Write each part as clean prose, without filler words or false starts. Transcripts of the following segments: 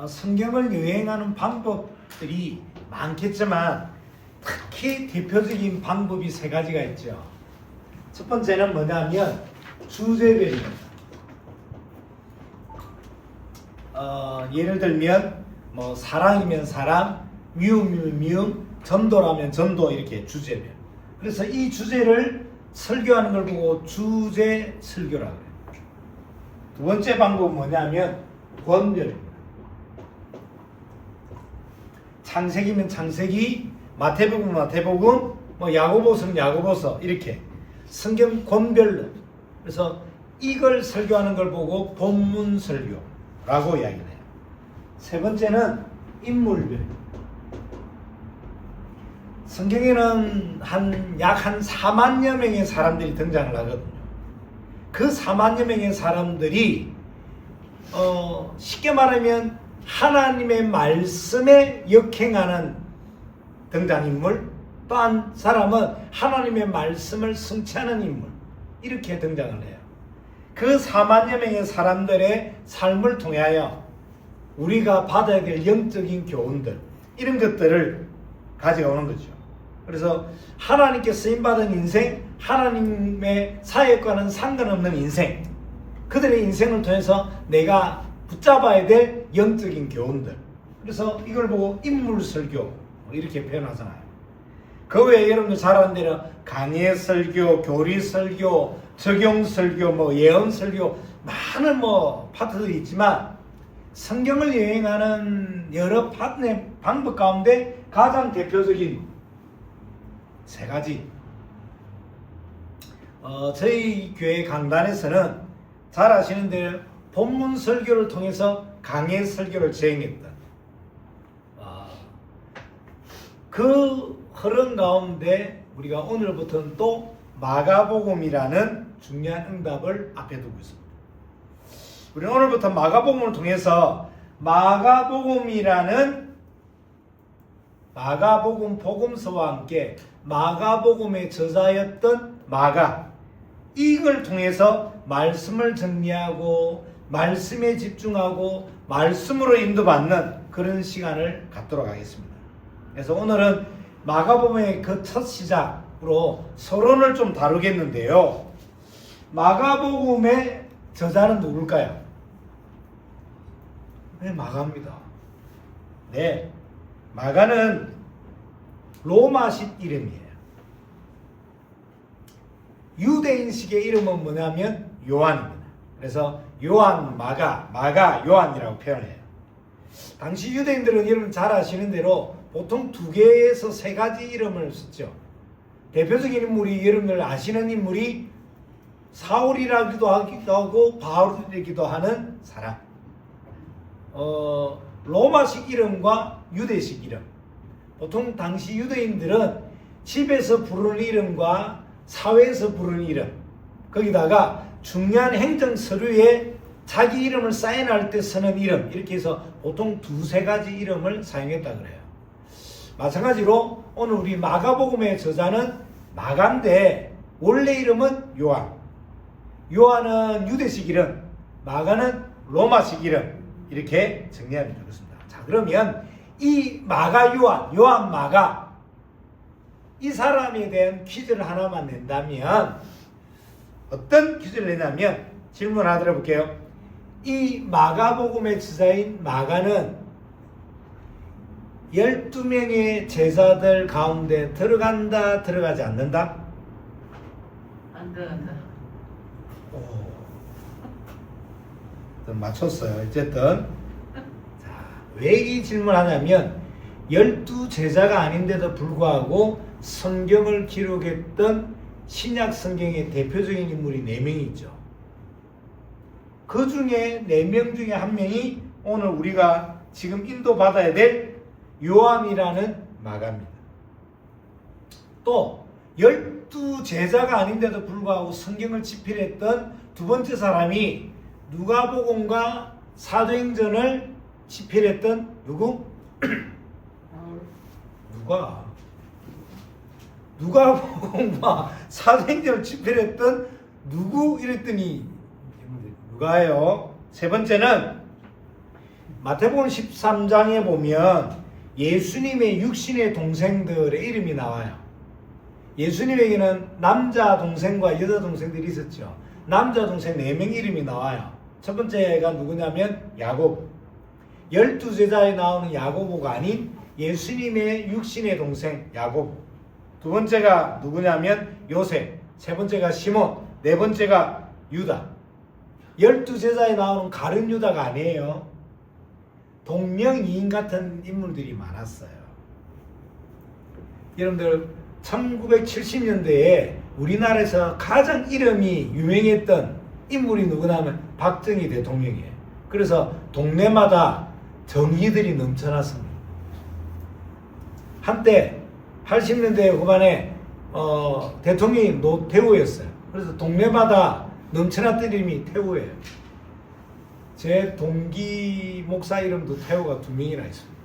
성경을 여행하는 방법들이 많겠지만 특히 대표적인 방법이 세 가지가 있죠. 첫 번째는 뭐냐면 주제별입니다. 예를 들면 뭐 사랑이면 사랑, 미움이면 미움, 전도라면 전도, 이렇게 주제별. 그래서 이 주제를 설교하는 걸 보고 주제 설교라고 해요. 두 번째 방법은 뭐냐면 권별입니다. 창세기면 창세기, 마태복음 마태복음, 뭐 야고보서는 야고보서, 이렇게 성경 권별로. 그래서 이걸 설교하는 걸 보고 본문 설교라고 이야기해요. 세 번째는 인물별. 성경에는 약 4만여 명의 사람들이 등장을 하거든요. 그 4만여 명의 사람들이 쉽게 말하면 하나님의 말씀에 역행하는 등장인물, 또 한 사람은 하나님의 말씀을 성취하는 인물, 이렇게 등장을 해요. 그 4만여 명의 사람들의 삶을 통하여 우리가 받아야 될 영적인 교훈들, 이런 것들을 가져오는 거죠. 그래서 하나님께 쓰임받은 인생, 하나님의 사역과는 상관없는 인생, 그들의 인생을 통해서 내가 붙잡아야 될 영적인 교훈들. 그래서 이걸 보고 인물설교 이렇게 표현하잖아요. 그 외에 여러분들 잘 아는 대로 강해설교, 교리설교, 적용설교, 뭐 예언설교, 많은 파트들이 있지만 성경을 여행하는 여러 방법 가운데 가장 대표적인 세 가지. 저희 교회 강단에서는 잘 아시는 대로 본문 설교를 통해서 강해 설교를 진행했다. 그 흐름 가운데 우리가 오늘부터는 또 마가복음이라는 중요한 응답을 앞에 두고 있습니다. 우리는 오늘부터 마가복음을 통해서 마가복음이라는 마가복음 복음서와 함께 마가복음의 저자였던 마가, 이걸 통해서 말씀을 정리하고 말씀에 집중하고 말씀으로 인도받는 그런 시간을 갖도록 하겠습니다. 그래서 오늘은 마가복음의 그 첫 시작으로 서론을 좀 다루겠는데요. 마가복음의 저자는 누굴까요? 네, 마가입니다. 네, 마가는 로마식 이름이에요. 유대인식의 이름은 뭐냐면 요한입니다. 그래서 요한 마가, 마가 요한이라고 표현해요. 당시 유대인들은 여러분 잘 아시는 대로 보통 2개에서 3가지 이름을 썼죠. 대표적인 인물이, 여러분들 아시는 인물이 사울이라기도 하고 바울이라기도 하는 사람. 로마식 이름과 유대식 이름. 보통 당시 유대인들은 집에서 부르는 이름과 사회에서 부르는 이름, 거기다가 중요한 행정 서류에 자기 이름을 사인할 때 쓰는 이름, 이렇게 해서 보통 2-3가지 이름을 사용했다 그래요. 마찬가지로 오늘 우리 마가복음의 저자는 마가인데 원래 이름은 요한. 요한은 유대식 이름, 마가는 로마식 이름, 이렇게 정리하면 되겠습니다. 자, 그러면 이 마가 요한, 요한 마가, 이 사람에 대한 퀴즈를 하나만 낸다면 어떤 퀴즈를 내냐면 질문 하나 들어볼게요. 이 마가복음의 저자인 마가는 12명의 제자들 가운데 들어간다, 들어가지 않는다? 안 들어간다. 맞췄어요. 어쨌든 왜 이 질문을 하냐면 12제자가 아닌데도 불구하고 성경을 기록했던 신약 성경의 대표적인 인물이 4명이 있죠. 그 중에 4명 중에 한 명이 오늘 우리가 지금 인도받아야 될 요한이라는 마가입니다. 또 12제자가 아닌데도 불구하고 성경을 집필했던 두 번째 사람이 누가복음과 사도행전을 집필했던 누구? 누가복음과 사도행전을 집필했던 누구? 이랬더니 누가예요? 세 번째는 마태복음 13장에 보면 예수님의 육신의 동생들의 이름이 나와요. 예수님에게는 남자 동생과 여자 동생들이 있었죠. 남자 동생 4명 이름이 나와요. 첫 번째가 누구냐면 야곱. 12제자에 나오는 야고보가 아닌 예수님의 육신의 동생 야곱. 두 번째가 누구냐면 요셉. 세 번째가 시몬. 네 번째가 유다. 12제자에 나오는 가룟 유다가 아니에요. 동명이인 같은 인물들이 많았어요. 여러분들 1970년대에 우리나라에서 가장 이름이 유명했던 인물이 누구냐면 박정희 대통령이에요. 그래서 동네마다 정의들이 넘쳐났습니다. 한때 80년대 후반에 대통령이 노태우였어요. 그래서 동네마다 넘쳐났던 이름이 태우예요. 제 동기 목사 이름도 태우가 2명이나 있습니다.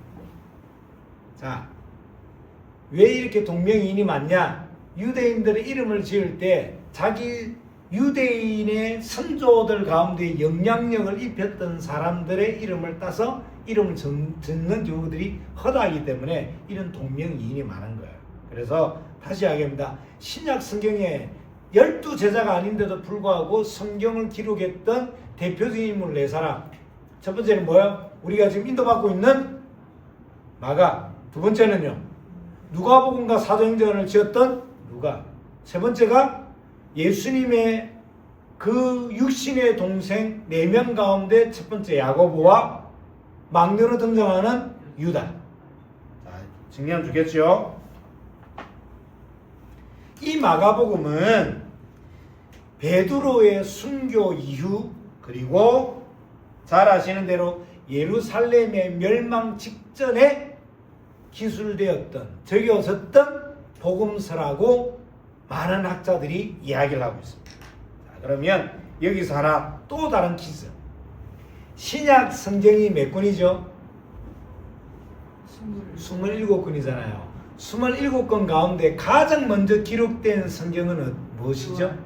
자, 왜 이렇게 동명이인이 많냐? 유대인들의 이름을 지을 때 자기 유대인의 선조들 가운데 영향력을 입혔던 사람들의 이름을 따서 이름을 짓는 경우들이 허다하기 때문에 이런 동명이인이 많은 거예요. 그래서 다시 하겠습니다. 신약 성경에 12제자가 아닌데도 불구하고 성경을 기록했던 대표적인 인물 4사람. 첫 번째는 뭐예요? 우리가 지금 인도받고 있는 마가. 두 번째는요, 누가복음과 사도행전을 지었던 누가. 세 번째가 예수님의 그 육신의 동생 4명 가운데 첫 번째 야고보와 막내로 등장하는 유다. 자, 정리하면 주겠죠? 이 마가복음은 베드로의 순교 이후, 그리고 잘 아시는 대로 예루살렘의 멸망 직전에 기술되었던, 적혀졌던 복음서라고 많은 학자들이 이야기를 하고 있습니다. 자, 그러면 여기서 하나 또 다른 퀴즈. 신약 성경이 몇 권이죠? 27권이잖아요. 27권 가운데 가장 먼저 기록된 성경은 무엇이죠?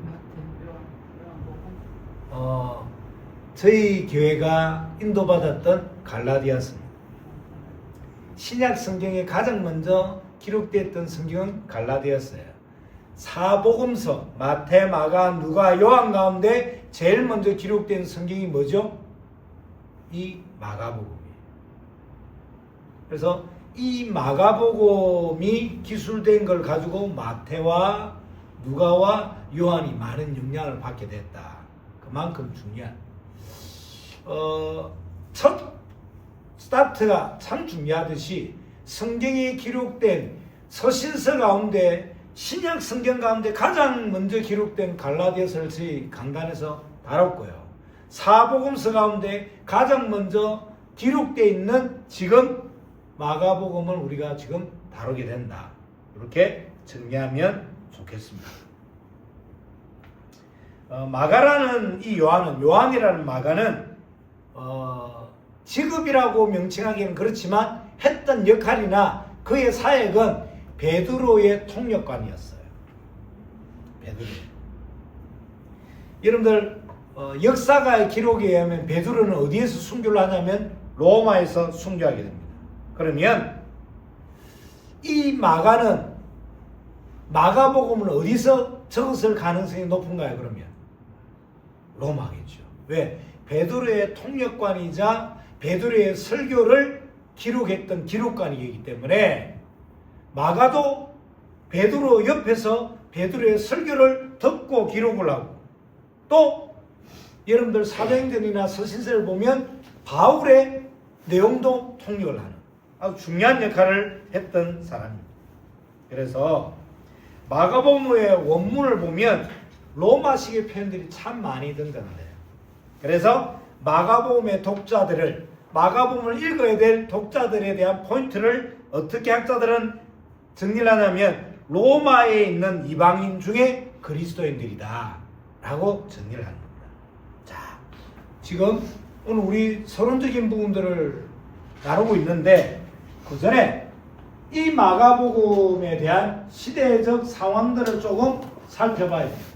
저희 교회가 인도받았던 갈라디아서입니다. 신약 성경에 가장 먼저 기록됐던 성경은 갈라디아서예요. 사복음서 마태, 마가, 누가, 요한 가운데 제일 먼저 기록된 성경이 뭐죠? 이 마가복음이에요. 그래서 이 마가복음이 기술된 걸 가지고 마태와 누가와 요한이 많은 영향을 받게 됐다. 그만큼 중요한 첫 스타트가 참 중요하듯이 성경에 기록된 서신서 가운데, 신약 성경 가운데 가장 먼저 기록된 갈라디아서를 저희 강단에서 다뤘고요. 사복음서 가운데 가장 먼저 기록되어 있는 지금 마가복음을 우리가 지금 다루게 된다. 이렇게 정리하면 좋겠습니다. 마가라는 이 요한이라는 마가는 직업이라고 명칭하기는 그렇지만 했던 역할이나 그의 사역은 베드로의 통역관이었어요. 베드로. 여러분들 역사가의 기록에 의하면 베드로는 어디에서 순교를 하냐면 로마에서 순교하게 됩니다. 그러면 이 마가는 마가복음을 어디서 적었을 가능성이 높은가요? 그러면 로마겠죠. 왜? 베드로의 통역관이자 베드로의 설교를 기록했던 기록관이기 때문에 마가도 베드로 옆에서 베드로의 설교를 듣고 기록을 하고, 또 여러분들 사도행전이나 서신서를 보면 바울의 내용도 통역을 하는 아주 중요한 역할을 했던 사람입니다. 그래서 마가복음의 원문을 보면 로마식의 표현들이 참 많이 등장해요. 그래서 마가복음의 독자들을, 마가복음을 읽어야 될 독자들에 대한 포인트를 어떻게 학자들은 정리를 하냐면 로마에 있는 이방인 중에 그리스도인들이다 라고 정리를 합니다. 자, 지금 오늘 우리 서론적인 부분들을 나누고 있는데 그 전에 이 마가복음에 대한 시대적 상황들을 조금 살펴봐야 됩니다.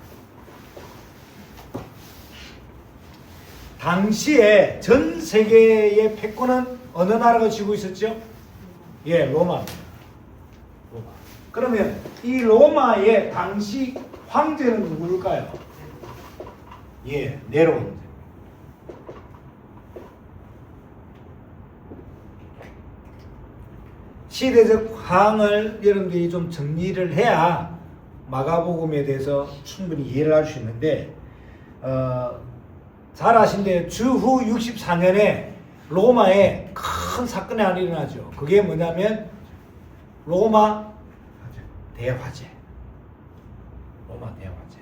당시에 전 세계의 패권은 어느 나라가 쥐고 있었죠? 예, 로마입니다. 로마. 그러면 이 로마의 당시 황제는 누구일까요? 예, 네로 황제. 시대적 상황을 여러분들이 좀 정리를 해야 마가복음에 대해서 충분히 이해를 할 수 있는데, 잘 아신데 주후 64년에 로마에 큰 사건이 하나 일어나죠. 그게 뭐냐면 로마 대화재. 로마 대화재.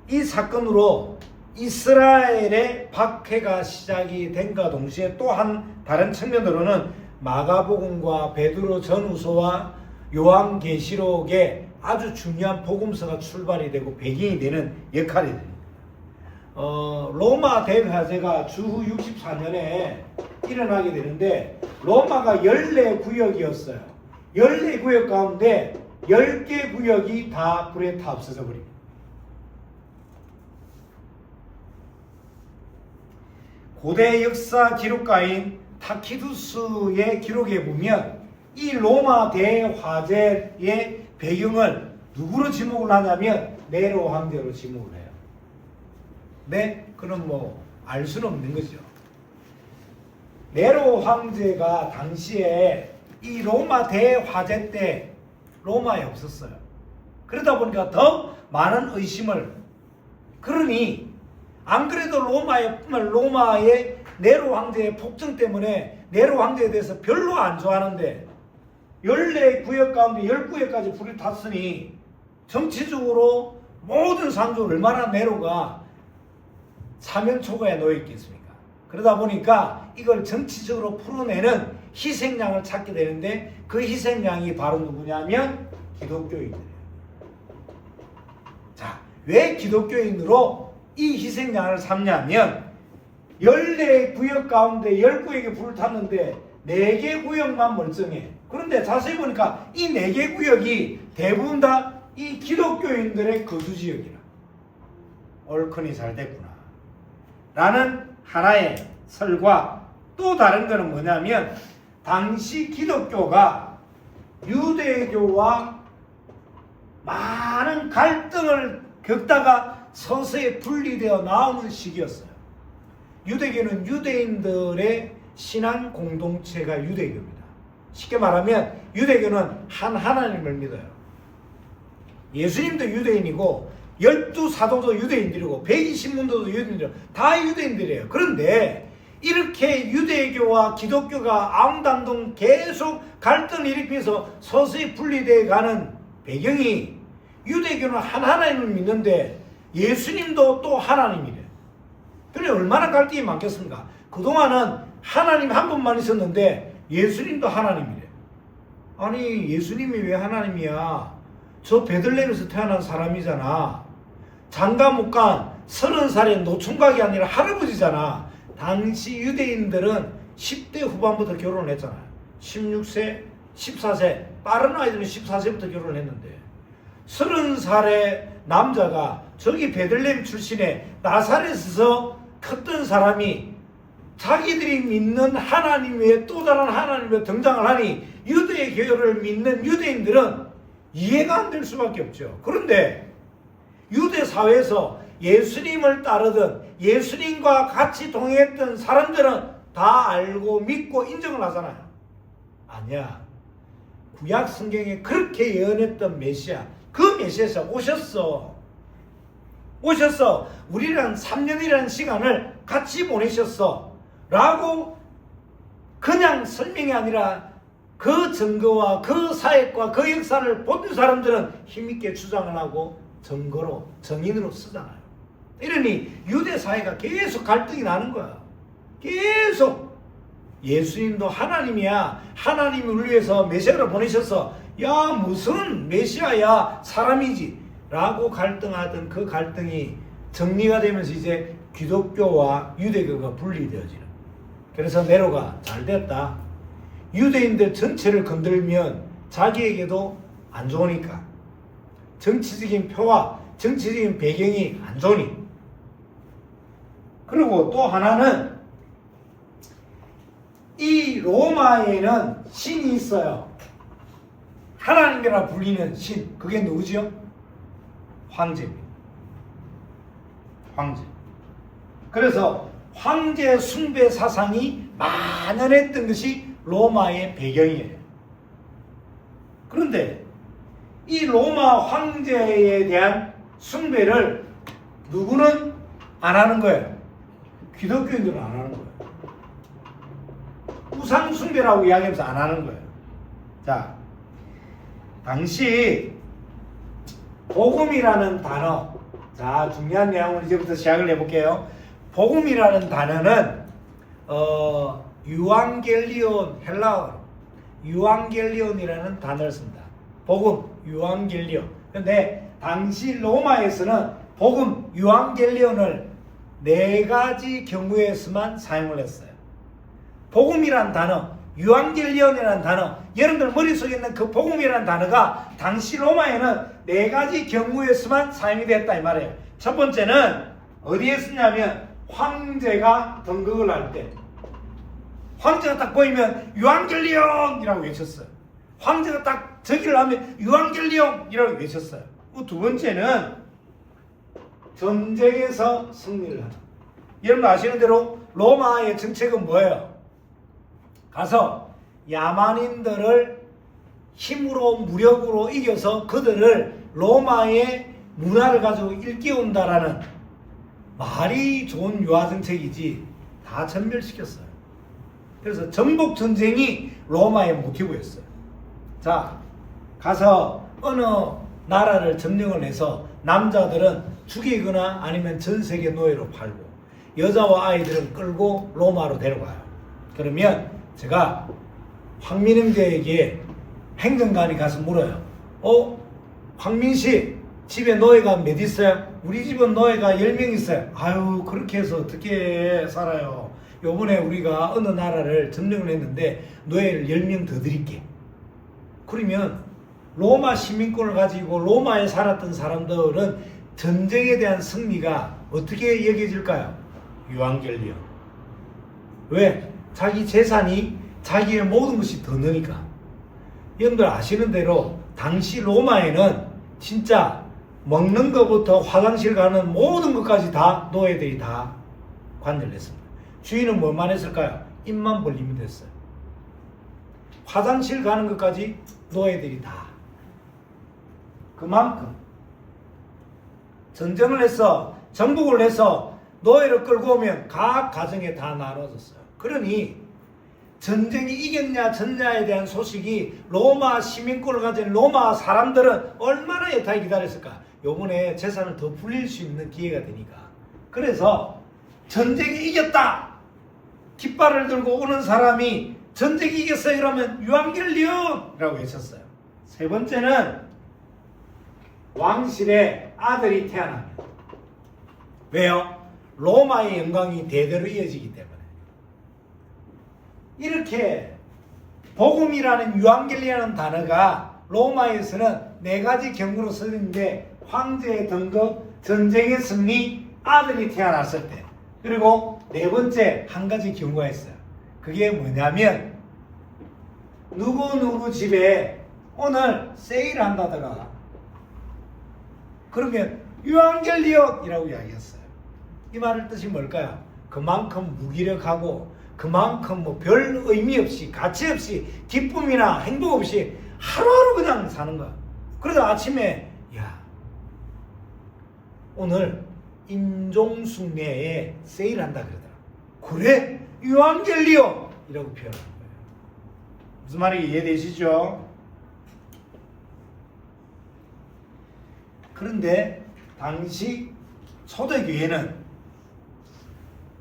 이 사건으로 이스라엘의 박해가 시작이 된과 동시에 또 한 다른 측면으로는 마가복음과 베드로 전후서와 요한계시록에 아주 중요한 복음서가 출발이 되고 배경이 되는 역할이 됩니다. 로마 대화재가 주후 64년에 일어나게 되는데, 로마가 14구역이었어요. 14구역 가운데 10개 구역이 다 불에 타 없어져 버립니다. 고대 역사 기록가인 타키두스의 기록에 보면 이 로마 대화재의 배경을 누구로 지목을 하냐면 네로 황제로 지목을 해요. 네? 그럼 뭐 알 수는 없는 거죠. 네로 황제가 당시에 이 로마 대화재 때 로마에 없었어요. 그러다 보니까 더 많은 의심을, 그러니 안 그래도 로마의 네로 황제의 폭정 때문에 네로 황제에 대해서 별로 안 좋아하는데 14구역 가운데 10구역까지 불이 탔으니 정치적으로 모든 상주를 얼마나 네로가 사면초가에 놓여 있겠습니까? 그러다 보니까 이걸 정치적으로 풀어내는 희생양을 찾게 되는데, 그 희생양이 바로 누구냐면 기독교인들이에요. 자, 왜 기독교인으로 이 희생양을 삼냐면 14구역 가운데 10구역에 불을 탔는데 4개 구역만 멀쩡해. 그런데 자세히 보니까 이 4개 구역이 대부분 다 이 기독교인들의 거주지역이라. 옳거니 잘 됐구나 라는 하나의 설과, 또 다른 거는 뭐냐면 당시 기독교가 유대교와 많은 갈등을 겪다가 서서히 분리되어 나오는 시기였어요. 유대교는 유대인들의 신앙 공동체가 유대교입니다. 쉽게 말하면 유대교는 한 하나님을 믿어요. 예수님도 유대인이고 12사도도 유대인들이고 120문도도 유대인들이고 다 유대인들이에요. 그런데 이렇게 유대교와 기독교가 아웅당동 계속 갈등을 일으키면서 서서히 분리되어 가는 배경이, 유대교는 한 하나님을 믿는데 예수님도 또 하나님이래. 그래 얼마나 갈등이 많겠습니까? 그동안은 하나님 한 분만 있었는데 예수님도 하나님이래. 아니 예수님이 왜 하나님이야? 저 베들레헴에서 태어난 사람이잖아. 장가 못 간 30살의 노총각이 아니라 할아버지잖아. 당시 유대인들은 10대 후반부터 결혼을 했잖아요. 16세, 14세, 빠른 아이들은 14세부터 결혼을 했는데 30살의 남자가 저기 베들레헴 출신의 나사렛에서 컸던 사람이 자기들이 믿는 하나님 외에 또 다른 하나님에 등장을 하니 유대교를 믿는 유대인들은 이해가 안 될 수밖에 없죠. 그런데 유대 사회에서 예수님을 따르던 예수님과 같이 동행했던 사람들은 다 알고 믿고 인정을 하잖아요. 아니야. 구약 성경에 그렇게 예언했던 메시아, 그 메시아가 오셨어. 우리랑 3년이라는 시간을 같이 보내셨어. 라고 그냥 설명이 아니라 그 증거와 그 사역과 그 역사를 본 사람들은 힘있게 주장을 하고 증거로, 정인으로 쓰잖아요. 이러니 유대 사회가 계속 갈등이 나는 거야. 계속. 예수님도 하나님이야. 하나님을 위해서 메시아를 보내셔서 야 무슨 메시아야, 사람이지 라고 갈등하던 그 갈등이 정리가 되면서 이제 기독교와 유대교가 분리되어지는. 그래서 네로가 잘 됐다. 유대인들 전체를 건들면 자기에게도 안 좋으니까, 정치적인 표와 정치적인 배경이 안 좋으니 그리고 또 하나는 이 로마에는 신이 있어요. 하나님이라 불리는 신. 그게 누구지요? 황제입니다. 황제. 그래서 황제 숭배 사상이 만연했던 것이 로마의 배경이에요. 그런데 이 로마 황제에 대한 숭배를 누구는 안 하는 거예요? 기독교인들은 안 하는 거예요. 우상 숭배라고 이야기하면서 안 하는 거예요. 자, 당시 복음이라는 단어, 자, 중요한 내용을 이제부터 시작을 해볼게요. 복음이라는 단어는 유앙겔리온, 헬라어로 유앙겔리온이라는 단어를 씁니다. 복음, 유앙겔리온. 근데 당시 로마에서는 복음, 유앙겔리온을 4가지 경우에서만 사용을 했어요. 복음이란 단어, 유앙겔리온이라는 단어, 여러분들 머릿속에 있는 그 복음이라는 단어가 당시 로마에는 4가지 경우에서만 사용이 됐다 이 말이에요. 첫 번째는 어디에 쓰냐면 황제가 등극을 할 때, 황제가 딱 보이면 유앙겔리온이라고 외쳤어요. 황제가 딱 저기를 하면 유앙겔리온이라고 외쳤어요. 두 번째는 전쟁에서 승리를 하는. 여러분 아시는 대로 로마의 정책은 뭐예요? 가서 야만인들을 힘으로 무력으로 이겨서 그들을 로마의 문화를 가지고 일깨운다라는 말이 좋은 유화 정책이지 다 전멸시켰어요. 그래서 정복 전쟁이 로마의 모티브였어요. 자, 가서 어느 나라를 점령을 해서 남자들은 죽이거나 아니면 전 세계 노예로 팔고 여자와 아이들은 끌고 로마로 데려가요. 그러면 제가 황민영대에게 행정관이 가서 물어요. 황민씨 집에 노예가 몇 있어요? 우리 집은 노예가 10명 있어요. 아유, 그렇게 해서 어떻게 살아요? 요번에 우리가 어느 나라를 점령을 했는데 노예를 10명 더 드릴게. 그러면 로마 시민권을 가지고 로마에 살았던 사람들은 전쟁에 대한 승리가 어떻게 여겨질까요? 유앙겔리온. 왜? 자기 재산이 자기의 모든 것이 더 느니까. 여러분들 아시는 대로 당시 로마에는 진짜 먹는 것부터 화장실 가는 모든 것까지 다 노예들이 다 관여를 했습니다. 주인은 뭐만 했을까요? 입만 벌리면 됐어요. 화장실 가는 것까지 노예들이 다. 그만큼 전쟁을 해서 정복을 해서 노예를 끌고 오면 각 가정에 다 나눠졌어요. 그러니 전쟁이 이겼냐 졌냐에 대한 소식이 로마 시민권을 가진 로마 사람들은 얼마나 애타게 기다렸을까. 요번에 재산을 더 불릴 수 있는 기회가 되니까. 그래서 전쟁이 이겼다 깃발을 들고 오는 사람이 전쟁이 이겼어요 이러면 유앙겔리온이라고 외쳤어요. 세 번째는 왕실의 아들이 태어납니다. 왜요? 로마의 영광이 대대로 이어지기 때문에. 이렇게 복음이라는 유앙겔리라는 단어가 로마에서는 4가지 경우로 쓰는데 황제의 등극, 전쟁의 승리, 아들이 태어났을 때. 그리고 4번째 한 가지 경우가 있어요. 그게 뭐냐면 누구 집에 오늘 세일을 한다더라. 그러면 유앙겔리온이라고 이야기했어요. 이 말의 뜻이 뭘까요? 그만큼 무기력하고 그만큼 뭐 별 의미 없이 가치 없이 기쁨이나 행복 없이 하루하루 그냥 사는 거야. 그러다 아침에 야 오늘 임종숭례에 세일한다 그러더라. 그래? 유앙겔리온 이라고 표현하는 거예요. 무슨 말이 이해되시죠? 그런데 당시 초대교회는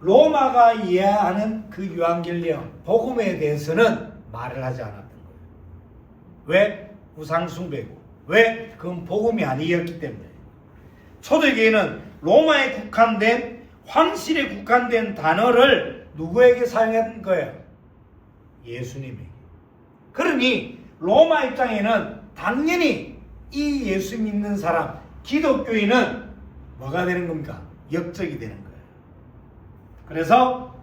로마가 이해하는 그 유앙겔리온 복음에 대해서는 말을 하지 않았던 거예요. 왜? 우상숭배고. 왜? 그건 복음이 아니었기 때문에. 초대교회는 로마에 국한된 황실에 국한된 단어를 누구에게 사용한 거예요? 예수님에게. 그러니 로마 입장에는 당연히 이 예수 믿는 사람 기독교인은 뭐가 되는 겁니까? 역적이 되는 거예요. 그래서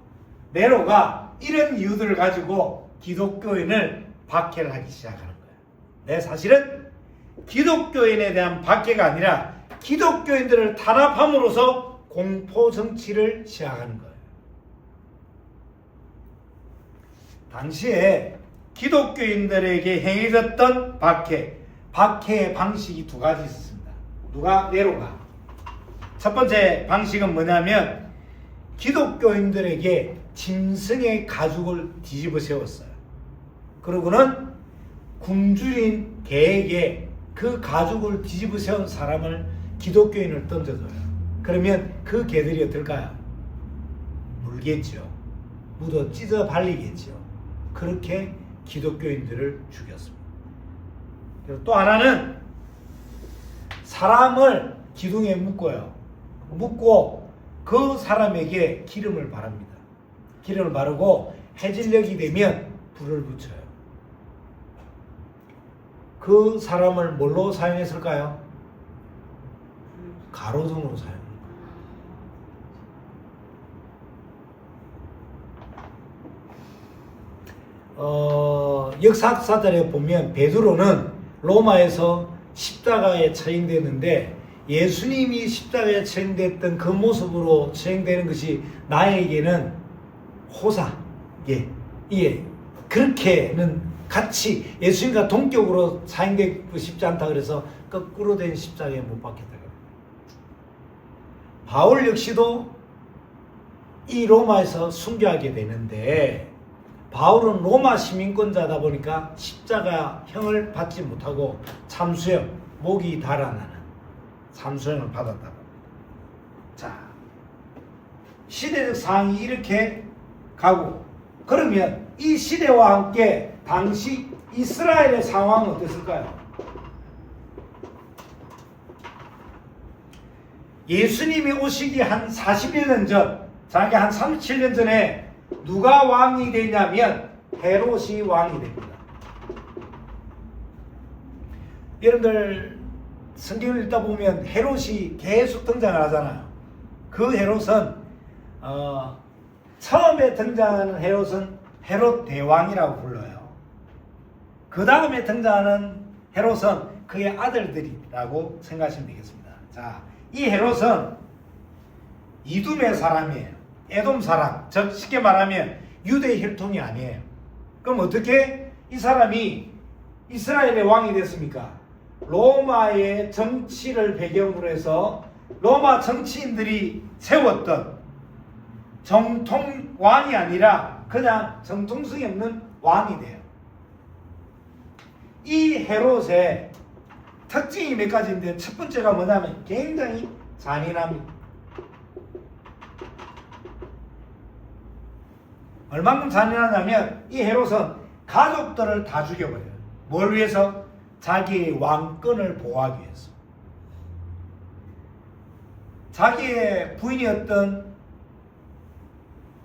네로가 이런 이유들을 가지고 기독교인을 박해를 하기 시작하는 거예요. 네, 사실은 기독교인에 대한 박해가 아니라 기독교인들을 탄압함으로써 공포 정치를 시작하는 거예요. 당시에 기독교인들에게 행해졌던 박해의 방식이 두 가지 있었습니다. 네로가. 첫 번째 방식은 뭐냐면 기독교인들에게 짐승의 가죽을 뒤집어 세웠어요. 그러고는 굶주린 개에게 그 가죽을 뒤집어 세운 사람을 기독교인을 던져줘요. 그러면 그 개들이 어떨까요? 물겠죠. 묻어 찢어 발리겠죠. 그렇게 기독교인들을 죽였습니다. 그리고 또 하나는 사람을 기둥에 묶고 그 사람에게 기름을 바릅니다. 기름을 바르고 해질녘이 되면 불을 붙여요. 그 사람을 뭘로 사용했을까요? 가로등으로 사용합니다. 역사사들에 보면 베드로는 로마에서 십자가에 처형되는데 예수님이 십자가에 처형됐던 그 모습으로 처형되는 것이 나에게는 그렇게는 같이 예수님과 동격으로 사형되고 싶지 않다 그래서 거꾸로 된 십자가에 못 박혔다. 바울 역시도 이 로마에서 순교하게 되는데 바울은 로마 시민권자다 보니까 십자가형을 받지 못하고 참수형, 목이 달아나는 참수형을 받았다고 합니다. 자, 시대적 상황이 이렇게 가고 그러면 이 시대와 함께 당시 이스라엘의 상황은 어땠을까요? 예수님이 오시기 한 40여 년 전, 자기 한 37년 전에 누가 왕이 되냐면 헤롯이 왕이 됩니다. 여러분들 성경을 읽다 보면 헤롯이 계속 등장을 하잖아요. 그 헤롯은 처음에 등장하는 헤롯은 헤롯 대왕이라고 불러요. 그 다음에 등장하는 헤롯은 그의 아들들이라고 생각하시면 되겠습니다. 자, 이 헤롯은 이둠의 사람이에요. 에돔 사람, 즉 쉽게 말하면 유대 혈통이 아니에요. 그럼 어떻게 이 사람이 이스라엘의 왕이 됐습니까? 로마의 정치를 배경으로 해서 로마 정치인들이 세웠던 정통 왕이 아니라 그냥 정통성이 없는 왕이 돼요. 이 헤롯의 특징이 몇 가지인데 첫 번째가 뭐냐면 굉장히 잔인합니다. 얼만큼 잔인하냐면 이 헤롯은 가족들을 다 죽여버려요. 뭘 위해서? 자기의 왕권을 보호하기 위해서. 자기의 부인이었던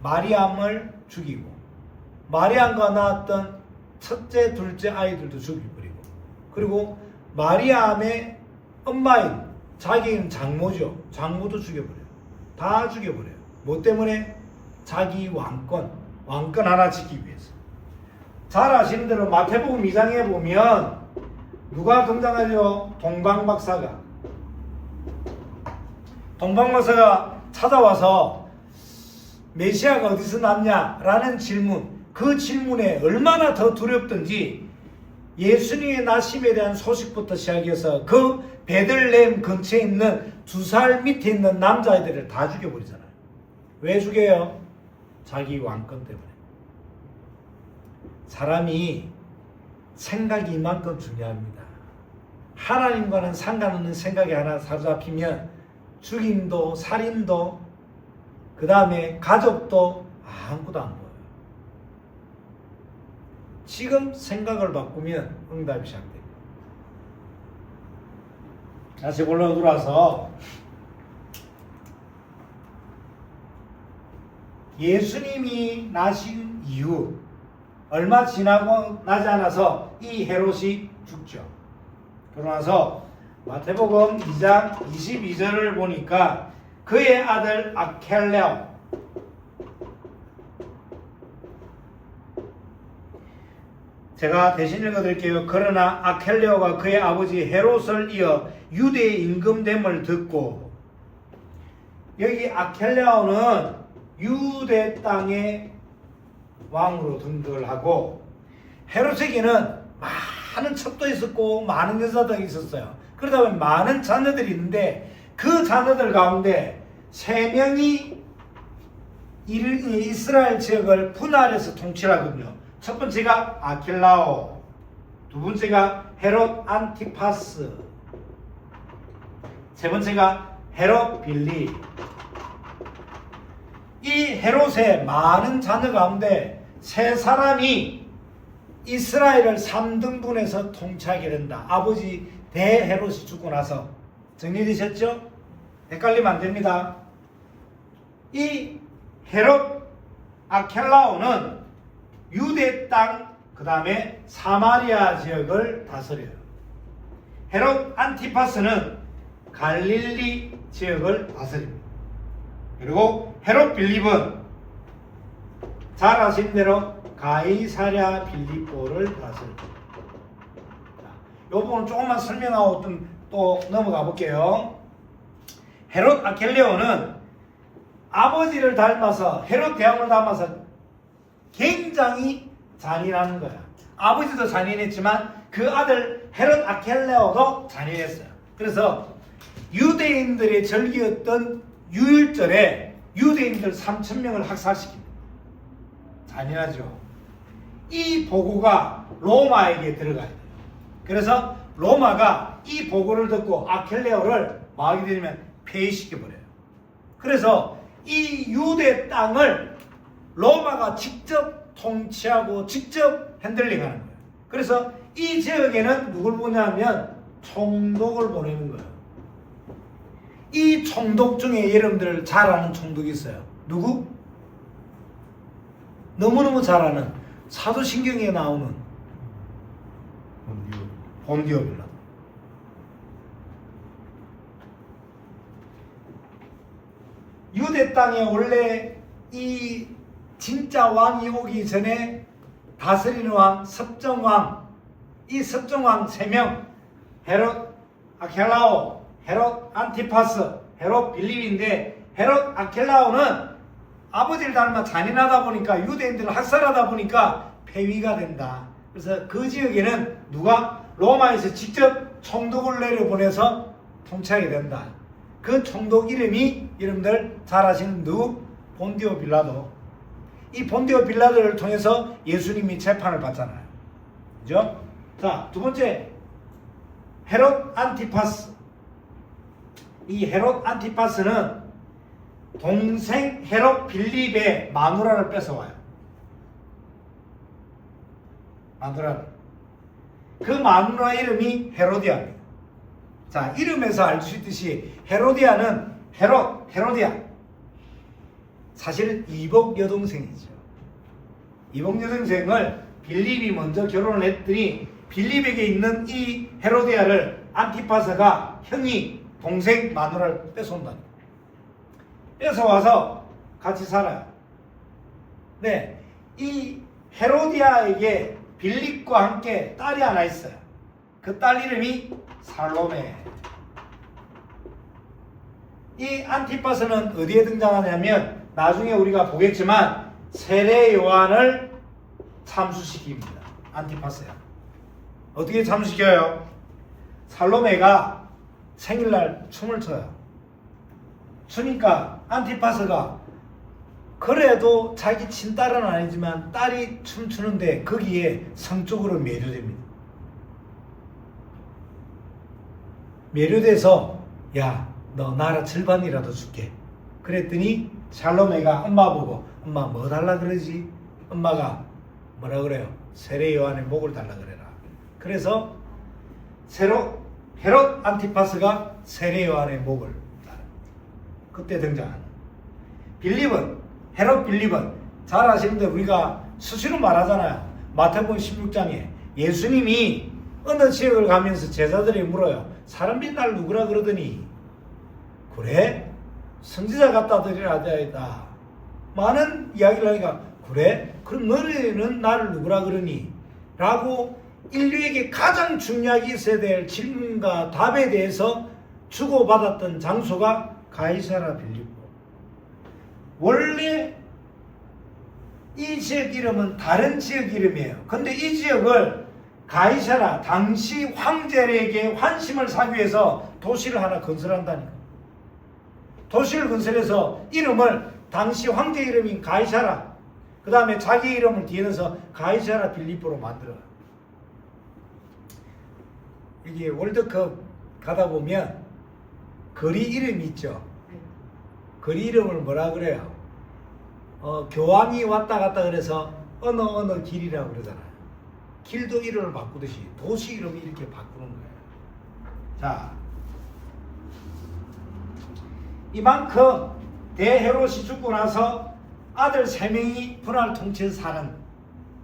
마리암을 죽이고 마리암과 낳았던 첫째, 둘째 아이들도 죽여버리고 그리고 마리암의 엄마인 자기는 장모죠. 장모도 죽여버려요. 다 죽여버려요. 뭐 때문에? 자기 왕권 하나 지키기 위해서. 잘 아시는 대로 마태복음 2장에 보면 누가 등장하죠? 동방박사가 찾아와서 메시아가 어디서 났냐? 라는 질문, 그 질문에 얼마나 더 두렵던지 예수님의 나심에 대한 소식부터 시작해서 그 베들레헴 근처에 있는 2살 밑에 있는 남자애들을 다 죽여버리잖아요. 왜 죽여요? 자기 왕권 때문에. 사람이 생각이 이만큼 중요합니다. 하나님과는 상관없는 생각이 하나 사로잡히면 죽임도 살인도 그 다음에 가족도 아무것도 안 보여요. 지금 생각을 바꾸면 응답이 시작됩니다. 다시 본론으로 돌아와서 예수님이 나신 이후 얼마 지나고 나지 않아서 이 헤롯이 죽죠. 그러고 나서 마태복음 2장 22절을 보니까 그의 아들 아켈레오 제가 대신 읽어드릴게요. 그러나 아켈레오가 그의 아버지 헤롯을 이어 유대에 임금됨을 듣고, 여기 아켈레오는 유대 땅의 왕으로 등극을 하고, 헤롯에게는 많은 첩도 있었고 많은 여자들이 있었어요. 그러다 보니 많은 자녀들이 있는데, 그 자녀들 가운데 3명이 이스라엘 지역을 분할해서 통치하거든요. 첫 번째가 아킬라오, 두 번째가 헤롯 안티파스, 세 번째가 헤롯 빌리. 이 헤롯의 많은 자녀 가운데 3사람이 이스라엘을 3등분해서 통치하게 된다. 아버지 대헤롯이 죽고 나서. 정리되셨죠? 헷갈리면 안 됩니다. 이 헤롯 아켈라오는 유대 땅, 그 다음에 사마리아 지역을 다스려요. 헤롯 안티파스는 갈릴리 지역을 다스립니다. 그리고 헤롯 빌립은 잘 아시는 대로 가이사랴 빌립보를 다스립니다. 이 부분을 조금만 설명하고 또 넘어가 볼게요. 헤롯 아켈레오는 아버지를 닮아서, 헤롯 대왕을 닮아서 굉장히 잔인한 거야. 아버지도 잔인했지만 그 아들 헤롯 아켈레오도 잔인했어요. 그래서 유대인들의 절기였던 유일절에 유대인들 3,000명을 학살시킵니다. 잔인하죠. 이 보고가 로마에게 들어가야 돼요. 그래서 로마가 이 보고를 듣고 아켈레오를 뭐 하게 되냐면 폐위시켜버려요. 그래서 이 유대 땅을 로마가 직접 통치하고 직접 핸들링하는 거예요. 그래서 이 지역에는 누굴 보냐면 총독을 보내는 거예요. 이 총독 중에 여러분들 잘 아는 총독이 있어요. 누구? 너무너무 잘 아는 사도신경에 나오는 본디오 빌라도. 유대 땅에 원래 이 진짜 왕이 오기 전에 다스리는 왕, 섭정왕, 이 섭정왕 3명, 헤롯 아켈라오, 헤롯 안티파스, 헤롯 빌립인데, 헤롯 아켈라오는 아버지를 닮아 잔인하다 보니까 유대인들을 학살하다 보니까 폐위가 된다. 그래서 그 지역에는 누가 로마에서 직접 총독을 내려보내서 통치하게 된다. 그 총독 이름이 여러분들 잘 아시는 누구? 본디오 빌라도. 이 본디오 빌라도를 통해서 예수님이 재판을 받잖아요. 그죠? 자, 두 번째 헤롯 안티파스. 이 헤롯 안티파스는 동생 헤롯 빌립의 마누라를 뺏어와요. 마누라를. 그 마누라 이름이 헤로디아입니다. 자, 이름에서 알 수 있듯이 헤로디아는 헤로디아. 사실 이복 여동생이죠. 이복 여동생을 빌립이 먼저 결혼을 했더니 빌립에게 있는 이 헤로디아를 안티파스가 형이 동생 마누라를 뺏어온다. 뺏어와서 같이 살아요. 네, 이 헤로디아에게 빌립과 함께 딸이 하나 있어요. 그 딸 이름이 살로메. 이 안티파스는 어디에 등장하냐면 나중에 우리가 보겠지만 세례 요한을 참수시킵니다. 안티파스야. 어떻게 참수시켜요? 살로메가 생일날 춤을 춰요. 추니까 안티파스가 그래도 자기 친딸은 아니지만 딸이 춤추는데 거기에 성적으로 매료됩니다. 매료돼서 야, 너 나라 절반이라도 줄게. 그랬더니 샬로메가 엄마 보고 엄마 뭐 달라 그러지? 엄마가 뭐라 그래요? 세례 요한의 목을 달라 그래라. 그래서 헤롯 안티파스가 세례 요한의 목을 달라. 그때 등장하는 빌립은, 헤롯 빌립은 잘 아시는데 우리가 수시로 말하잖아요. 마태복음 16장에 예수님이 어느 지역을 가면서 제자들이 물어요. 사람들이 날 누구라 그러더니 그래? 선지자 갖다 드리라 하자이다. 많은 이야기를 하니까 그래? 그럼 너희는 나를 누구라 그러니? 라고 인류에게 가장 중요하게 있어야 될 질문과 답에 대해서 주고받았던 장소가 가이사라 빌립보. 원래 이 지역 이름은 다른 지역 이름이에요. 근데 이 지역을 가이사라, 당시 황제에게 환심을 사기 위해서 도시를 하나 건설한다니까. 도시를 건설해서 이름을 당시 황제 이름인 가이사라, 그 다음에 자기 이름을 뒤에 넣어서 가이사라 빌립보로 만들어. 이게 월드컵 가다 보면 거리 이름이 있죠. 거리 이름을 뭐라 그래요? 교황이 왔다 갔다 그래서 어느 길이라고 그러잖아요. 길도 이름을 바꾸듯이 도시 이름을 이렇게 바꾸는 거예요. 자, 이만큼 대헤롯이 죽고 나서 아들 3명이 분할 통치를 사는,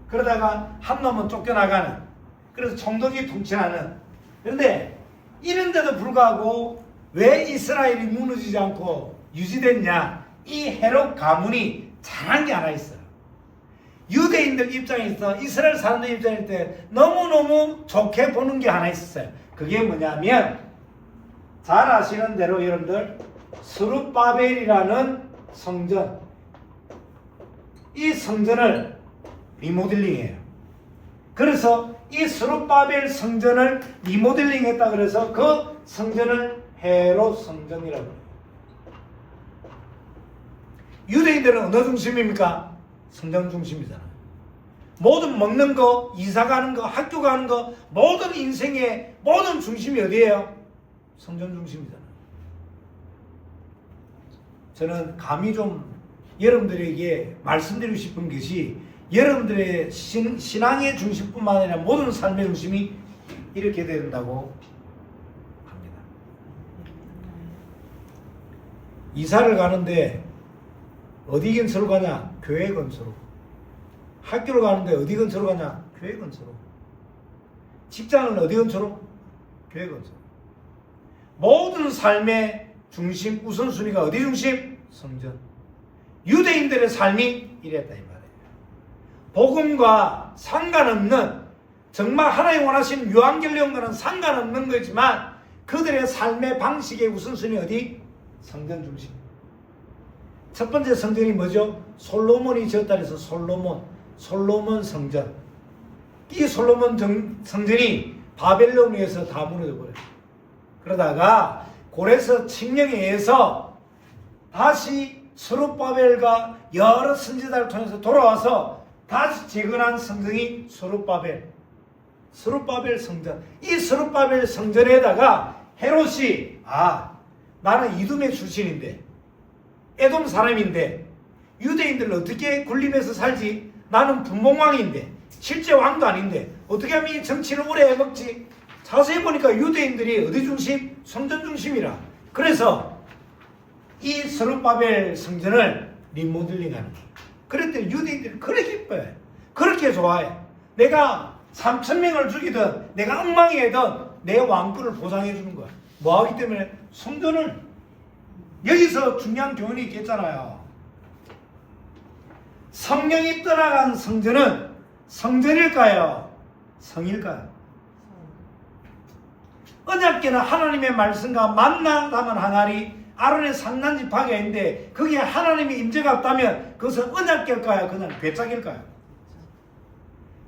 그러다가 한 놈은 쫓겨나가는, 그래서 총독이 통치하는. 그런데 이런데도 불구하고 왜 이스라엘이 무너지지 않고 유지됐냐? 이 헤롯 가문이 잘한 게 하나 있어요. 유대인들 입장에서, 이스라엘 사람들 입장일 때 너무너무 좋게 보는 게 하나 있었어요. 그게 뭐냐면, 잘 아시는 대로 여러분들 스룹바벨이라는 성전, 이 성전을 리모델링해요. 그래서 이 스룹바벨 성전을 리모델링 했다 그래서 그 성전을 헤롯 성전이라고 해요. 유대인들은 어느 중심입니까? 성전 중심이잖아요. 모든 먹는 거, 이사 가는 거, 학교 가는 거, 모든 인생의 모든 중심이 어디예요? 성전 중심이잖아요. 저는 감히 좀 여러분들에게 말씀드리고 싶은 것이, 여러분들의 신앙의 중심뿐만 아니라 모든 삶의 중심이 이렇게 된다고 합니다. 이사를 가는데 어디 근처로 가냐? 교회 근처로. 학교를 가는데 어디 근처로 가냐? 교회 근처로. 직장은 어디 근처로? 교회 근처로. 모든 삶의 중심, 우선순위가 어디 중심? 성전. 유대인들의 삶이 이랬다 이 말이에요. 복음과 상관없는, 정말 하나님 원하시는 유한결론과는 상관없는 거지만 그들의 삶의 방식의 우선순위 어디? 성전 중심. 첫 번째 성전이 뭐죠? 솔로몬이 지었다 해서 솔로몬 성전. 이 솔로몬 성전이 바벨론에서 다 무너져 버려요. 그러다가 고레스 칙령에 의해서 다시 스룹바벨과 여러 선지자를 통해서 돌아와서 다시 재건한 성전이 스룹바벨 성전. 이 스룹바벨 성전에다가 헤롯이, 나는 이두메 출신인데, 에돔 사람인데 유대인들을 어떻게 군림해서 살지? 나는 분봉왕인데, 실제 왕도 아닌데 어떻게 하면 이 정치를 오래 해먹지? 자세히 보니까 유대인들이 어디 중심? 성전 중심이라. 그래서 이 스룹바벨 성전을 리모델링하는 거예요. 그랬더니 유대인들이 그렇게 기뻐요. 그렇게 좋아해. 내가 3,000명을 죽이든 내가 엉망이든 내 왕권을 보장해 주는 거야. 뭐 하기 때문에? 성전을. 여기서 중요한 교훈이 있겠잖아요. 성령이 떠나간 성전은 성전일까요? 성일까요? 언약궤는 하나님의 말씀과 만나다만 하나니 아론의 상난지파가 있는데 거기에 하나님의 임재가 없다면 그것은 언약궤일까요? 그냥 괴짝일까요?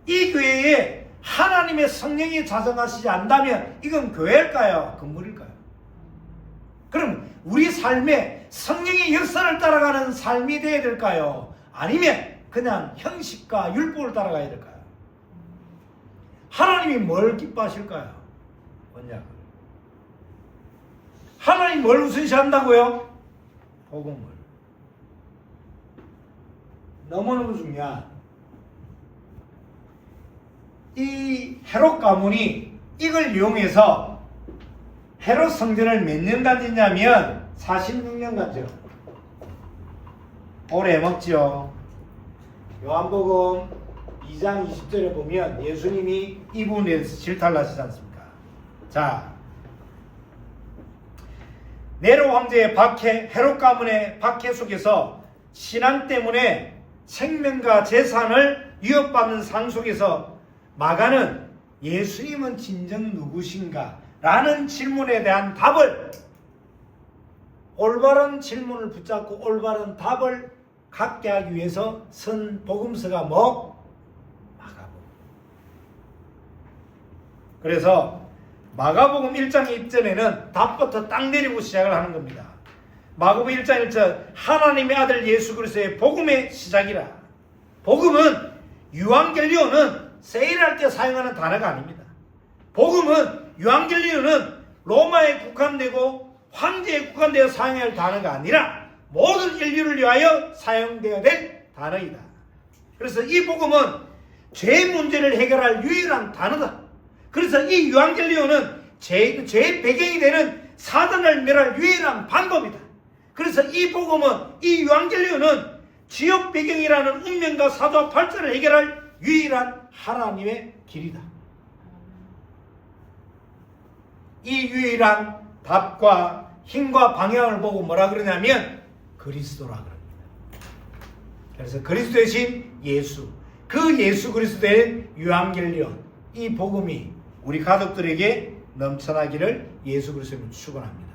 이 교회에 하나님의 성령이 자정하시지 않다면 이건 교회일까요? 건물일까요? 그럼 우리 삶에 성령의 역사를 따라가는 삶이 되어야 될까요? 아니면 그냥 형식과 율법을 따라가야 될까요? 하나님이 뭘 기뻐하실까요? 언약을. 하나님 뭘 우선시한다고요? 복음을. 너무너무 중요한 이 헤롯 가문이 이걸 이용해서 헤롯 성전을 몇 년간 짓냐면 46년간 죠. 오래 먹죠. 요한복음 2장 20절에 보면 예수님이 이 부분에 대해서 질타하시지 않습니까? 자, 네로 황제의 박해, 헤롯 가문의 박해 속에서 신앙 때문에 생명과 재산을 위협받는 상 속에서 마가는 예수님은 진정 누구신가? 라는 질문에 대한 답을, 올바른 질문을 붙잡고 올바른 답을 갖게 하기 위해서 쓴 복음서가 뭐? 마가복음. 그래서 마가복음 1장 1절에는 답부터 딱 내리고 시작을 하는 겁니다. 마가복음 1장 1절, 하나님의 아들 예수 그리스도의 복음의 시작이라. 복음은, 유앙겔리오는 세일할 때 사용하는 단어가 아닙니다. 복음은, 유앙겔리오는 로마에 국한되고 황제에 국한되어 사용해야 할 단어가 아니라 모든 인류를 위하여 사용되어야 될 단어이다. 그래서 이 복음은 죄 문제를 해결할 유일한 단어다. 그래서 이 유앙겔리오는 죄의 배경이 되는 사단을 멸할 유일한 방법이다. 그래서 이 복음은, 이 유앙겔리오는 지역 배경이라는 운명과 사도와 발전을 해결할 유일한 하나님의 길이다. 이 유일한 답과 힘과 방향을 보고 뭐라 그러냐면 그리스도라 그럽니다. 그래서 그리스도의 신 예수, 그 예수 그리스도의 유앙겔리온, 이 복음이 우리 가족들에게 넘쳐나기를 예수 그리스도로 축원합니다.